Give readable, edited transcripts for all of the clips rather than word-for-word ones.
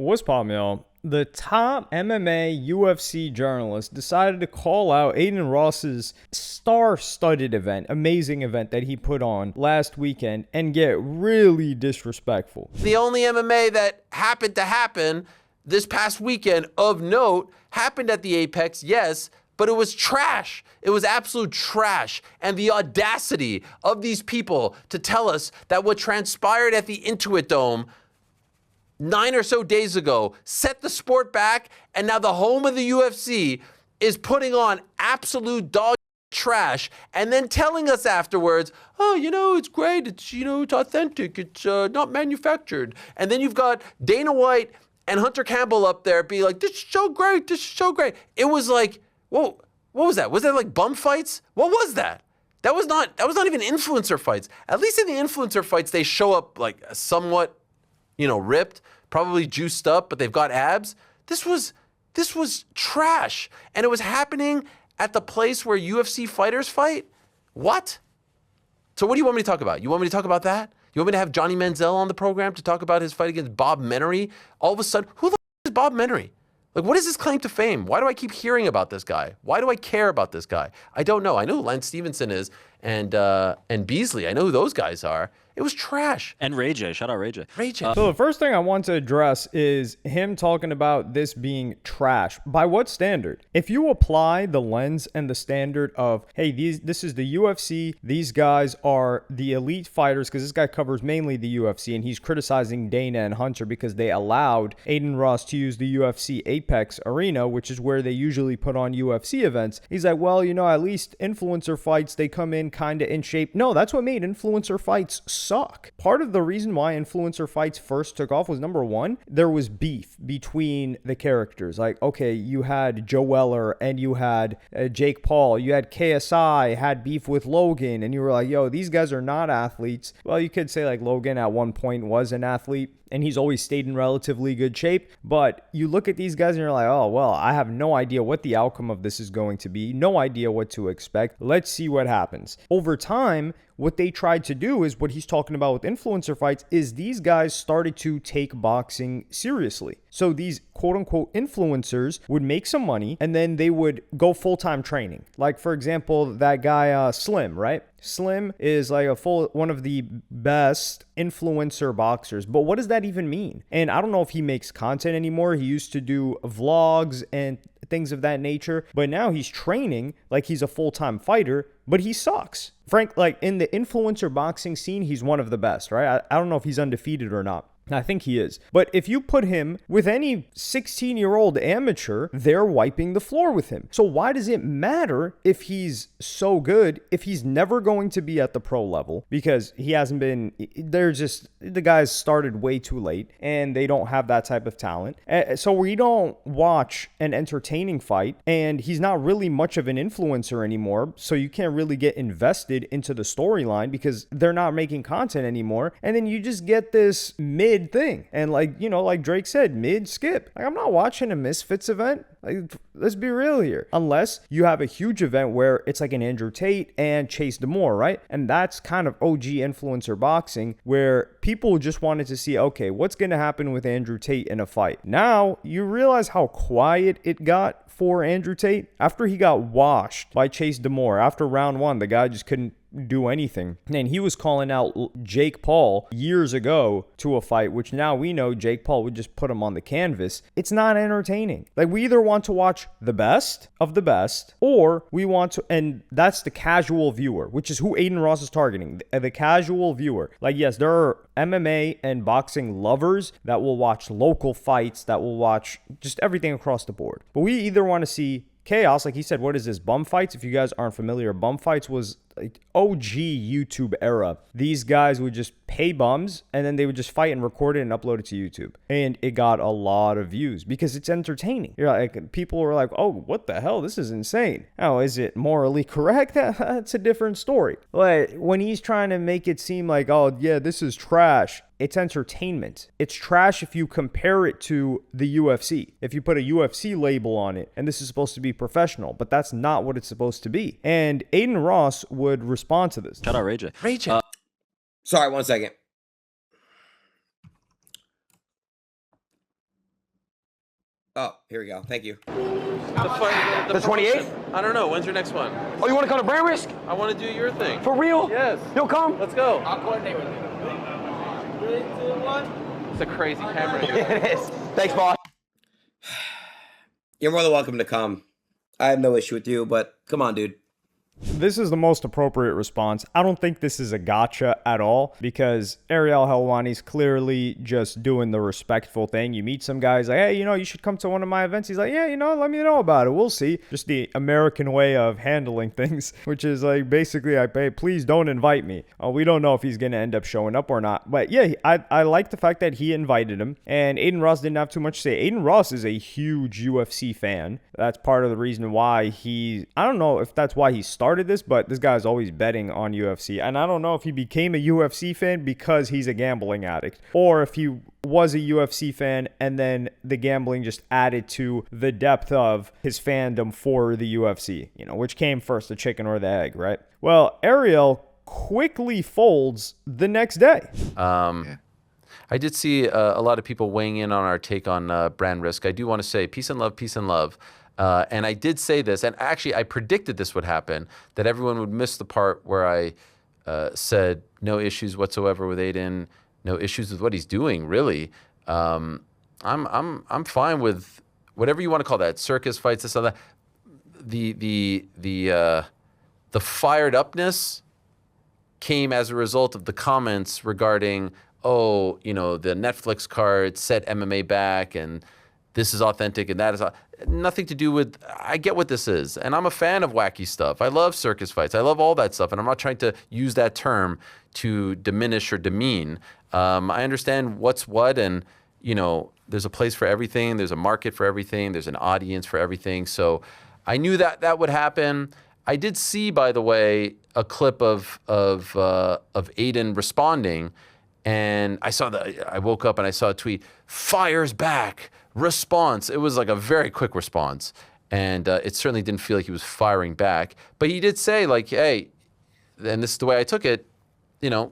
What's poppin', y'all? The top MMA UFC journalist decided to call out Adin Ross's star-studded event, amazing event that he put on last weekend, and get really disrespectful. The only MMA that happened to happen this past weekend of note happened at the Apex, yes, but it was trash. It was absolute trash. And the audacity of these people to tell us that what transpired at the Intuit Dome 9 or so days ago set the sport back, and now the home of the UFC is putting on absolute dog trash and then telling us afterwards, oh, it's great, it's, it's authentic, it's not manufactured. And then you've got Dana White and Hunter Campbell up there being like, this is so great, this is so great. It was like, whoa, what was that? Was that like bum fights? What was that? That was not even influencer fights. At least in the influencer fights, they show up like somewhat, ripped, probably juiced up, but they've got abs. This was trash. And it was happening at the place where UFC fighters fight? What? So what do you want me to talk about? You want me to talk about that? You want me to have Johnny Manziel on the program to talk about his fight against Bob Menery? All of a sudden, who the is Bob Menery? Like, what is his claim to fame? Why do I keep hearing about this guy? Why do I care about this guy? I don't know. I know who Lance Stevenson is and Beasley. I know who those guys are. It was trash. And Ray J. Shout out Ray J. Ray J. So the first thing I want to address is him talking about this being trash. By what standard? If you apply the lens and the standard of, hey, this is the UFC, these guys are the elite fighters, because this guy covers mainly the UFC, and he's criticizing Dana and Hunter because they allowed Adin Ross to use the UFC Apex arena, which is where they usually put on UFC events. He's like, well, at least influencer fights, they come in kind of in shape. No, that's what made influencer fights suck. Part of the reason why influencer fights first took off was, number one, there was beef between the characters. Like, okay, you had Joe Weller and you had Jake Paul, you had KSI had beef with Logan, and you were like, yo, these guys are not athletes. Well, you could say like Logan at one point was an athlete, and he's always stayed in relatively good shape. But you look at these guys and you're like, oh, well, I have no idea what the outcome of this is going to be. No idea what to expect. Let's see what happens. Over time, what they tried to do is what he's talking about with influencer fights is these guys started to take boxing seriously. So these quote unquote influencers would make some money and then they would go full-time training. Like, for example, that guy Slim, right? Slim is like one of the best influencer boxers. But what does that even mean? And I don't know if he makes content anymore. He used to do vlogs and things of that nature, but now he's training like he's a full-time fighter, but he sucks. Frank, like in the influencer boxing scene, he's one of the best, right? I don't know if he's undefeated or not. I think he is. But if you put him with any 16-year-old amateur, they're wiping the floor with him. So why does it matter if he's so good if he's never going to be at the pro level? Because he hasn't been, the guys started way too late and they don't have that type of talent. So we don't watch an entertaining fight, and he's not really much of an influencer anymore. So you can't really get invested into the storyline because they're not making content anymore. And then you just get this mid thing, and like Drake said, mid skip. Like, I'm not watching a Misfits event. Like, let's be real here. Unless you have a huge event where it's like an Andrew Tate and Chase Damore, right? And that's kind of OG influencer boxing, where people just wanted to see, okay, what's going to happen with Andrew Tate in a fight? Now you realize how quiet it got for Andrew Tate after he got washed by Chase Damore. After round one, the guy just couldn't do anything. And he was calling out Jake Paul years ago to a fight, which now we know Jake Paul would just put him on the canvas. It's not entertaining. Like, we either want to watch the best of the best, or we want to, and that's the casual viewer, which is who Adin Ross is targeting, the casual viewer. Like, yes, there are MMA and boxing lovers that will watch local fights, that will watch just everything across the board. But we either want to see chaos, like he said, what is this, bum fights? If you guys aren't familiar, bum fights was like OG YouTube era. These guys would just pay bums and then they would just fight and record it and upload it to YouTube. And it got a lot of views because it's entertaining. You're like, people were like, oh, what the hell? This is insane. Now, is it morally correct? That's a different story. But when he's trying to make it seem like, oh, yeah, this is trash, it's entertainment. It's trash if you compare it to the UFC. If you put a UFC label on it, and this is supposed to be professional, but that's not what it's supposed to be. And Adin Ross would respond to this. Shout out Ray J. Ray J. Sorry, 1 second. Oh, here we go. Thank you. The 28th? I don't know. When's your next one? Oh, you want to come to Brand Risk? I want to do your thing. For real? Yes. You'll come? Let's go. I'll coordinate with you. 3, 2, 1. It's a crazy camera. It is. Thanks, boss. You're more than welcome to come. I have no issue with you, but come on, dude. This is the most appropriate response. I don't think this is a gotcha at all because Ariel Helwani's clearly just doing the respectful thing. You meet some guys like, hey, you should come to one of my events. He's like, yeah, let me know about it. We'll see. Just the American way of handling things, which is like basically, please don't invite me. We don't know if he's going to end up showing up or not. But yeah, I like the fact that he invited him. And Adin Ross didn't have too much to say. Adin Ross is a huge UFC fan. That's part of the reason why I don't know if that's why he started this, but this guy's always betting on UFC. And I don't know if he became a UFC fan because he's a gambling addict or if he was a UFC fan and then the gambling just added to the depth of his fandom for the UFC, which came first, the chicken or the egg, right? Well, Ariel quickly folds the next day. I did see a lot of people weighing in on our take on Brand Risk. I do want to say peace and love, peace and love. And I did say this, and actually I predicted this would happen, that everyone would miss the part where I said no issues whatsoever with Adin, no issues with what he's doing, really. I'm fine with whatever you want to call that, circus fights, this, all that. The fired upness came as a result of the comments regarding, the Netflix card set MMA back and this is authentic and that is nothing to do with, I get what this is. And I'm a fan of wacky stuff. I love circus fights. I love all that stuff. And I'm not trying to use that term to diminish or demean. I understand what's what and, there's a place for everything. There's a market for everything. There's an audience for everything. So I knew that would happen. I did see, by the way, a clip of Adin responding. And I woke up and I saw a tweet, fires back, response. It was like a very quick response. And it certainly didn't feel like he was firing back. But he did say like, hey, and this is the way I took it, you're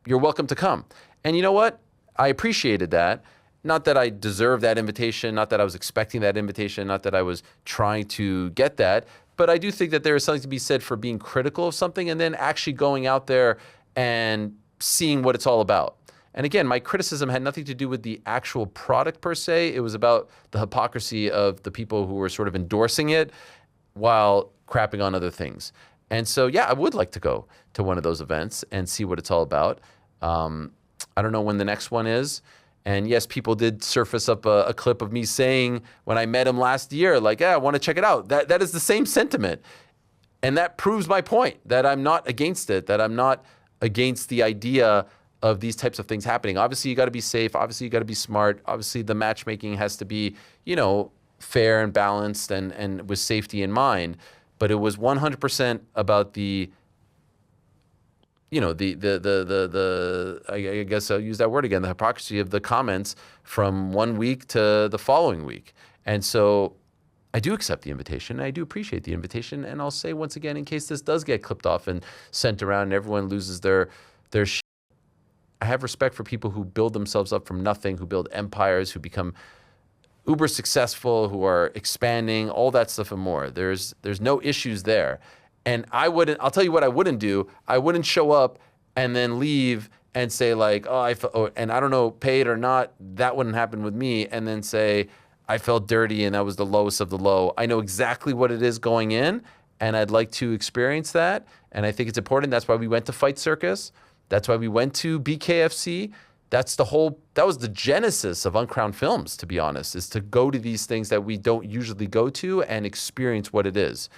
welcome to come. And you know what? I appreciated that. Not that I deserved that invitation, not that I was expecting that invitation, not that I was trying to get that. But I do think that there is something to be said for being critical of something and then actually going out there and seeing what it's all about. And again, my criticism had nothing to do with the actual product per se. It was about the hypocrisy of the people who were sort of endorsing it while crapping on other things. And so, yeah, I would like to go to one of those events and see what it's all about. I don't know when the next one is. And yes, people did surface up a clip of me saying when I met him last year, like, yeah, I want to check it out. That is the same sentiment. And that proves my point, that I'm not against it, that I'm not against the idea of these types of things happening. Obviously, you got to be safe. Obviously, you got to be smart. Obviously, the matchmaking has to be, fair and balanced and with safety in mind. But it was 100% about the I guess I'll use that word again, the hypocrisy of the comments from one week to the following week. And so I do accept the invitation. I do appreciate the invitation. And I'll say once again, in case this does get clipped off and sent around and everyone loses their shit, I have respect for people who build themselves up from nothing, who build empires, who become uber successful, who are expanding, all that stuff and more. There's no issues there. And I'll tell you what I wouldn't do. I wouldn't show up and then leave and say like, and I don't know, paid or not, that wouldn't happen with me. And then say, I felt dirty and that was the lowest of the low. I know exactly what it is going in and I'd like to experience that. And I think it's important. That's why we went to Fight Circus. That's why we went to BKFC. That was the genesis of Uncrowned Films, to be honest, is to go to these things that we don't usually go to and experience what it is.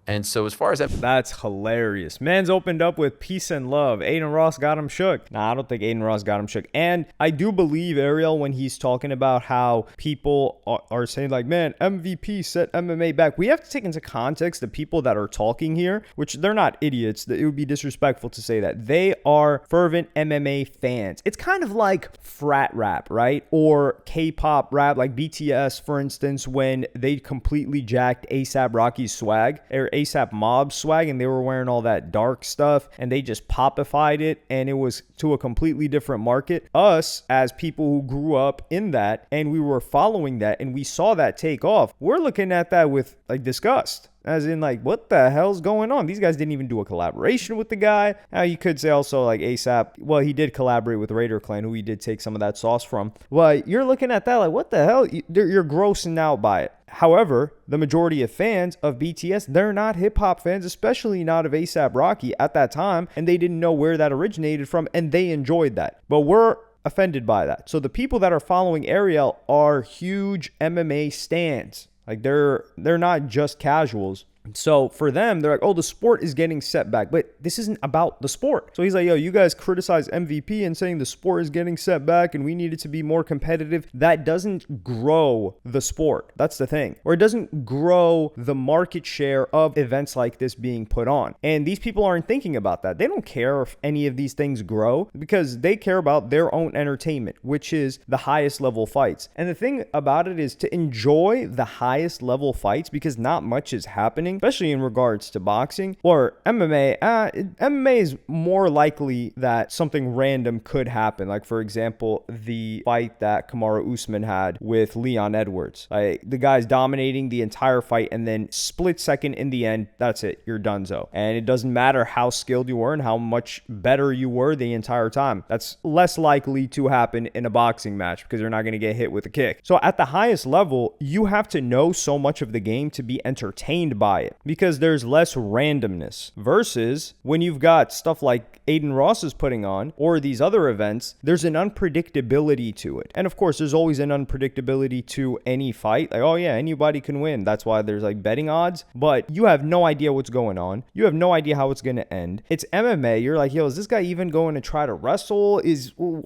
And so as far as that's hilarious. Man's opened up with peace and love. Adin Ross got him shook. Nah, I don't think Adin Ross got him shook. And I do believe Ariel when he's talking about how people are saying like, man, MVP set MMA back. We have to take into context the people that are talking here, which they're not idiots. It would be disrespectful to say that. They are fervent MMA fans. It's kind of like frat rap, right? Or K-pop rap, like BTS, for instance, when they completely jacked A$AP Rocky's swag. ASAP Mob swag, and they were wearing all that dark stuff, and they just popified it, and it was to a completely different market. Us, as people who grew up in that, and we were following that, and we saw that take off, we're looking at that with like disgust. As in, like, what the hell's going on? These guys didn't even do a collaboration with the guy. Now, you could say also, like, ASAP, well, he did collaborate with Raider Clan, who he did take some of that sauce from. But you're looking at that like, what the hell? You're grossing out by it. However, the majority of fans of BTS, they're not hip-hop fans, especially not of ASAP Rocky at that time, and they didn't know where that originated from, and they enjoyed that. But we're offended by that. So the people that are following Ariel are huge MMA stans. Like, they're not just casuals. So for them, they're like, oh, the sport is getting set back. But this isn't about the sport. So he's like, yo, you guys criticize MVP and saying the sport is getting set back and we need it to be more competitive. That doesn't grow the sport. That's the thing. Or it doesn't grow the market share of events like this being put on. And these people aren't thinking about that. They don't care if any of these things grow because they care about their own entertainment, which is the highest level fights. And the thing about it is to enjoy the highest level fights, because not much is happening, especially in regards to boxing or MMA. MMA is more likely that something random could happen. Like, for example, the fight that Kamaru Usman had with Leon Edwards. Like, the guy's dominating the entire fight, and then split second in the end, that's it. You're donezo. And it doesn't matter how skilled you were and how much better you were the entire time. That's less likely to happen in a boxing match because you're not going to get hit with a kick. So at the highest level, you have to know so much of the game to be entertained by it, because there's less randomness, versus when you've got stuff like Adin Ross is putting on or these other events, there's an unpredictability to it. And of course, there's always an unpredictability to any fight. Like, oh yeah, anybody can win. That's why there's like betting odds, but you have no idea what's going on. You have no idea how it's going to end. It's MMA. You're like, yo, is this guy even going to try to wrestle?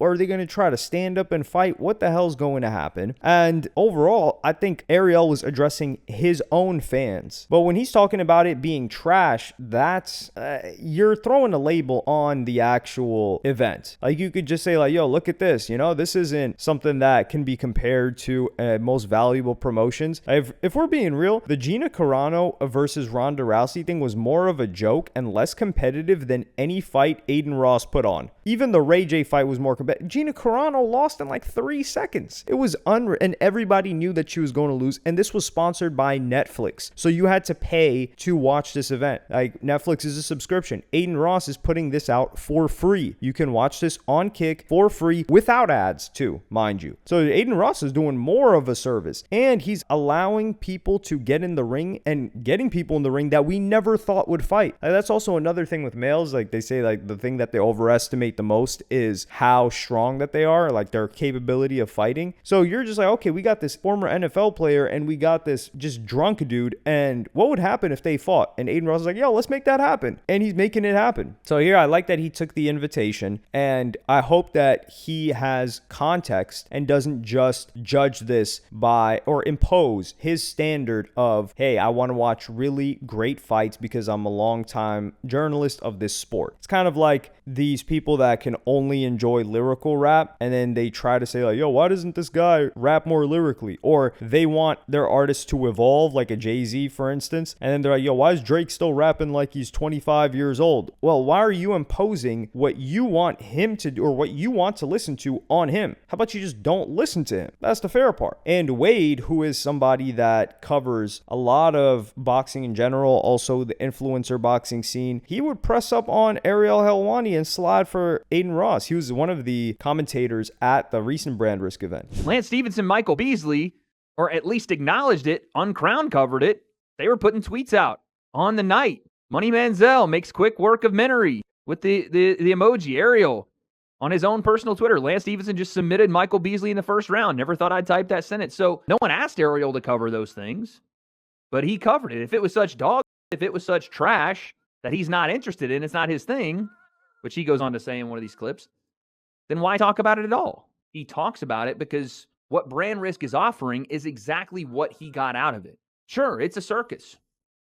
Are they going to try to stand up and fight? What the hell's going to happen? And overall, I think Ariel was addressing his own fans. But when he's talking about it being trash, that's you're throwing a label on the actual event. Like, you could just say like, yo, look at this, this isn't something that can be compared to most valuable promotions. If we're being real, the Gina Carano versus Ronda Rousey thing was more of a joke and less competitive than any fight Adin Ross put on. Even the Ray J fight was more competitive. Gina Carano lost in like 3 seconds. It was and everybody knew that she was going to lose, and this was sponsored by Netflix, so you had to pay to watch this event. Like, Netflix is a subscription. Adin Ross is putting this out for free. You can watch this on Kick for free without ads too, mind you. So Adin Ross is doing more of a service, and he's allowing people to get in the ring and getting people in the ring that we never thought would fight. Like, that's also another thing with males. Like, they say like the thing that they overestimate the most is how strong that they are, like their capability of fighting. So you're just like, okay, we got this former NFL player and we got this just drunk dude, and what would happen if they fought? And Adin Ross is like, yo, let's make that happen. And he's making it happen. So here, I like that he took the invitation, and I hope that he has context and doesn't just judge this by or impose his standard of, hey, I want to watch really great fights because I'm a long-time journalist of this sport. It's kind of like these people that can only enjoy lyrical rap, and then they try to say like, yo, why doesn't this guy rap more lyrically? Or they want their artists to evolve, like a Jay-Z, for instance, and then they're like, yo, why is Drake still rapping like he's 25 years old? Well, why are you imposing what you want him to do or what you want to listen to on him? How about you just don't listen to him? That's the fair part. And Wade, who is somebody that covers a lot of boxing in general, also the influencer boxing scene, he would press up on Ariel Helwani and slide for Adin Ross. He was one of the commentators at the recent Brand Risk event. Lance Stevenson, Michael Beasley, or at least acknowledged it, Uncrowned covered it. They were putting tweets out on the night. Money Manziel makes quick work of Minery with the emoji, Ariel, on his own personal Twitter. Lance Stevenson just submitted Michael Beasley in the first round. Never thought I'd type that sentence. So no one asked Ariel to cover those things, but he covered it. If it was such dog, if it was such trash that he's not interested in, it's not his thing, which he goes on to say in one of these clips, then why talk about it at all? He talks about it because what Brand Risk is offering is exactly what he got out of it. Sure, it's a circus.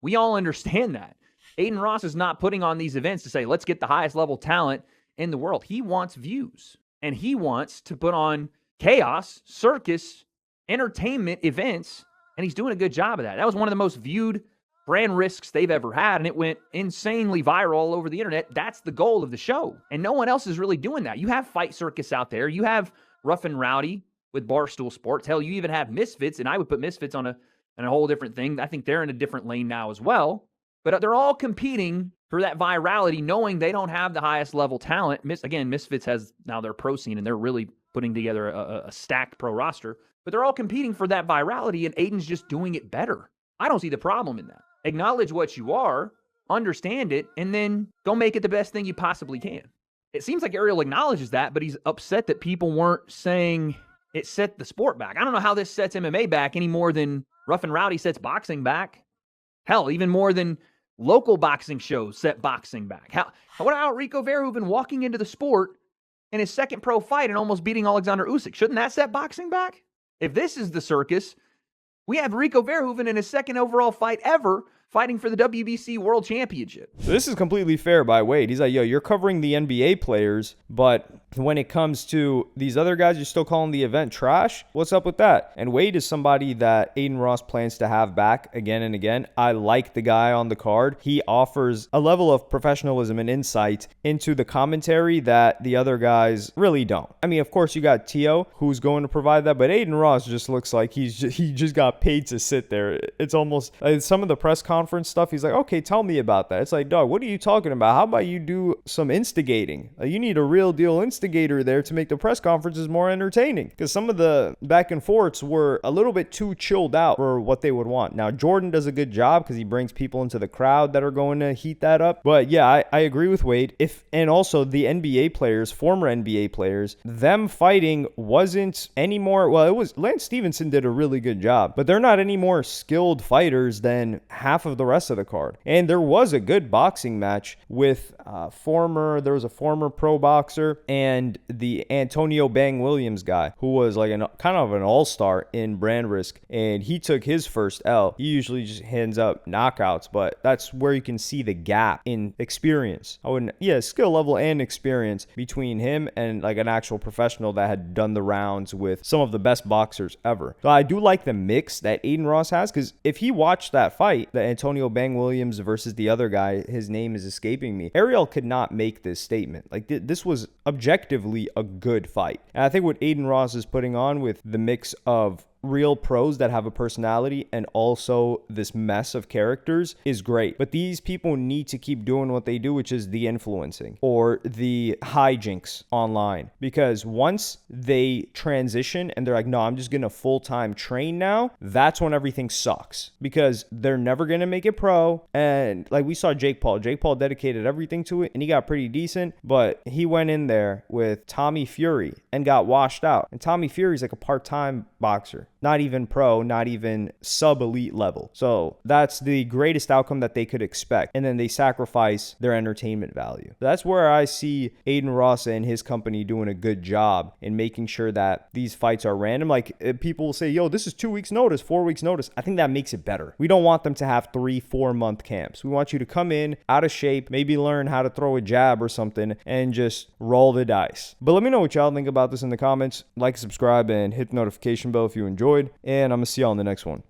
We all understand that. Adin Ross is not putting on these events to say, let's get the highest level talent in the world. He wants views, and he wants to put on chaos, circus, entertainment events, and he's doing a good job of that. That was one of the most viewed brand risks they've ever had, and it went insanely viral all over the internet. That's the goal of the show, and no one else is really doing that. You have Fight Circus out there. You have Rough and Rowdy with Barstool Sports. Hell, you even have Misfits, and I would put Misfits on a whole different thing. I think they're in a different lane now as well. But they're all competing for that virality, knowing they don't have the highest level talent. Misfits has now their pro scene, and they're really putting together a stacked pro roster. But they're all competing for that virality, and Adin's just doing it better. I don't see the problem in that. Acknowledge what you are, understand it, and then go make it the best thing you possibly can. It seems like Ariel acknowledges that, but he's upset that people weren't saying it set the sport back. I don't know how this sets MMA back any more than Rough and Rowdy sets boxing back. Hell, even more than local boxing shows set boxing back. What about Rico Verhoeven walking into the sport in his second pro fight and almost beating Alexander Usyk? Shouldn't that set boxing back? If this is the circus, we have Rico Verhoeven in his second overall fight ever fighting for the WBC World Championship. This is completely fair by Wade. He's like, yo, you're covering the NBA players, but when it comes to these other guys, you're still calling the event trash? What's up with that? And Wade is somebody that Adin Ross plans to have back again and again. I like the guy on the card. He offers a level of professionalism and insight into the commentary that the other guys really don't. I mean, of course, you got Tio, who's going to provide that, but Adin Ross just looks like he just got paid to sit there. It's almost like some of the press conference stuff. He's like, okay, tell me about that. It's like, dog, what are you talking about? How about you do some instigating? You need a real deal instigator there to make the press conferences more entertaining, because some of the back and forths were a little bit too chilled out for what they would want. Now, Jordan does a good job because he brings people into the crowd that are going to heat that up. But yeah, I agree with Wade. And also the NBA players, former NBA players, them fighting wasn't any more, well, it was, Lance Stevenson did a really good job, but they're not any more skilled fighters than half of the rest of the card. And there was a good boxing match with there was a former pro boxer and the Antonio Bang Williams guy, who was like kind of an all-star in brand risk, and he took his first L. He usually just hands up knockouts, but that's where you can see the gap in experience. Skill level and experience between him and like an actual professional that had done the rounds with some of the best boxers ever. So I do like the mix that Adin Ross has, because if he watched that fight, the Antonio Bang Williams versus the other guy, his name is escaping me, Ariel could not make this statement. Like, this was objectively a good fight. And I think what Adin Ross is putting on with the mix of real pros that have a personality and also this mess of characters is great. But these people need to keep doing what they do, which is the influencing or the hijinks online. Because once they transition and they're like, no, I'm just going to full-time train now, that's when everything sucks, because they're never going to make it pro. And like we saw Jake Paul dedicated everything to it and he got pretty decent, but he went in there with Tommy Fury and got washed out. And Tommy Fury's like a part-time boxer. Not even pro, not even sub-elite level. So that's the greatest outcome that they could expect. And then they sacrifice their entertainment value. That's where I see Adin Ross and his company doing a good job in making sure that these fights are random. Like, people will say, yo, this is 2 weeks notice, 4 weeks notice. I think that makes it better. We don't want them to have 3-4 month camps. We want you to come in out of shape, maybe learn how to throw a jab or something, and just roll the dice. But let me know what y'all think about this in the comments. Like, subscribe, and hit the notification bell if you enjoyed. And I'm going to see y'all in the next one.